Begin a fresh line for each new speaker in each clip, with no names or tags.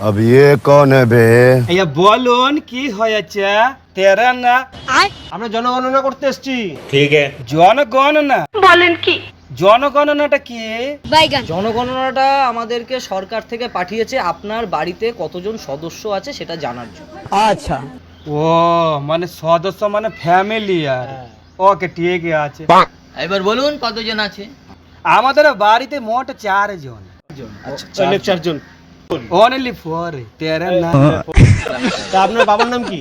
अब ये कौन है बे?
বলুন কি হয়েছে? তেরা না
আমরা জনগণনা করতে এসেছি।
জনগণনা
বলেন কি?
জনগণনাটা কি?
জনগণনাটা আমাদেরকে সরকার থেকে পাঠিয়েছে আপনার বাড়িতে কতজন সদস্য আছে সেটা জানার জন্য।
আচ্ছা,
ও মানে সদস্য মানে ফ্যামিলি আর ওকে ঠিক আছে।
এবার বলুন কতজন আছে?
আমাদের বাড়িতে মোট 4 জন।
অনেক 4 জন।
অনলি 4 তেরা না।
তা আপনার বাবার নাম কি?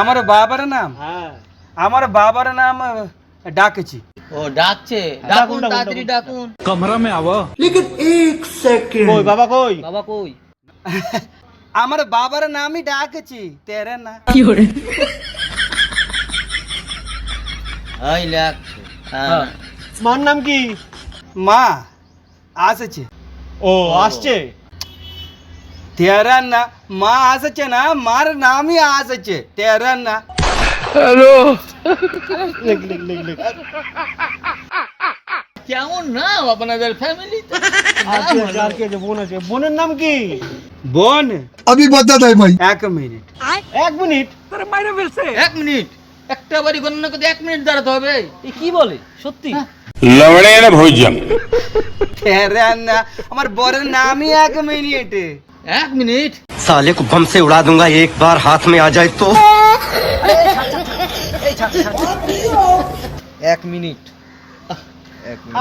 আমার বাবার নাম
হ্যাঁ,
আমার বাবার নাম ডাকছি।
ও ডাকছে, ডাকুন তাড়াতাড়ি ডাকুন।
কই বাবা কই?
বাবা কই?
আমার বাবার নামই ডাকছি তেরা না।
এই লাগছে। হ্যাঁ,
মার নাম কি?
মা আসছে।
ও আসছে।
তেরা না মা আসছে না, মার নামই আসছে তেরা না।
লিখ লিখ লিখ লিখ।
কেমন নাম আপনাদের ফ্যামিলিতে?
আর কে আছে? বোন আছে। বোনের নাম কি?
বোন
अभी बता दे भाई।
1 মিনিট।
1 মিনিট।
1 মিনিট? একটা বাড়ি গণনা করতে 1 মিনিট দাঁড়াতে হবে? এ কি বলে সত্যি?
लवड़े भोजन।
তেরা না আমার বোনের নামই 1 মিনিট।
1 মিনিট?
साले को बम से उड़ा दूंगा एक बार हाथ में आ जाए तो।
1 মিনিট।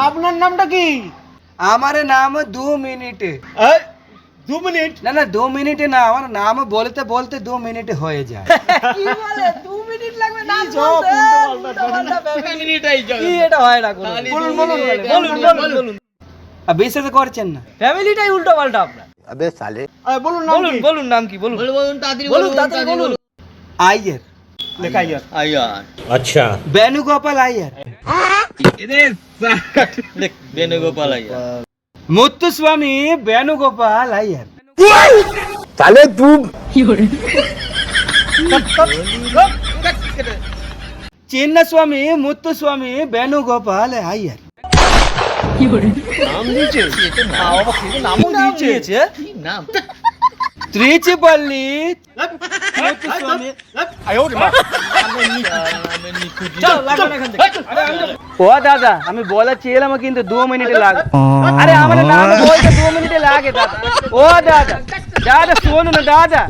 আপনার নামটা কি?
আমার নাম 2 মিনিট।
এই 2 মিনিট?
না না 2 মিনিট না, আমার নাম বলতে বলতে 2 মিনিট হয়ে যায়।
কি বলে 2 মিনিট লাগবে নাম
সব
বলতে?
উল্টোপাল্টা।
ফ্যামিলিটাই যাবে।
কি এটা হয় না কোনো?
বলুন বলুন বলুন।
বিশ্বাস করছেন না?
ফ্যামিলিটাই উল্টো পাল্টা আপনার।
अबे साले।
বলুন নাম
বলুন
কি?
বলুন নাম কি বলুন? বলুন তাড়াতাড়ি বলুন তাড়াতাড়ি বলুন।
আইয়ার
লেখা ইয়ার।
আয়ার।
বেণুগোপাল আইয়ার,
দেখ বেনুগোপাল আয়ার।
মুত্তুস্বামী বেণুগোপাল আইয়ার।
साले तू
চিন্নাস্বামী মুত্তুস্বামী বেণুগোপাল আইয়ার।
নাম দিয়েছে? বাবা কি নামও দিয়েছে?
কি নাম?
ত্রিচিপল্লী মুত্তুস্বামী। ও দাদা আমি বলেছিলাম কিন্তু 2 মিনিট লাগে। আরে আমার নাম বলতে 2 মিনিট লাগে দাদা। ও দাদা দাদা শুনুন না দাদা।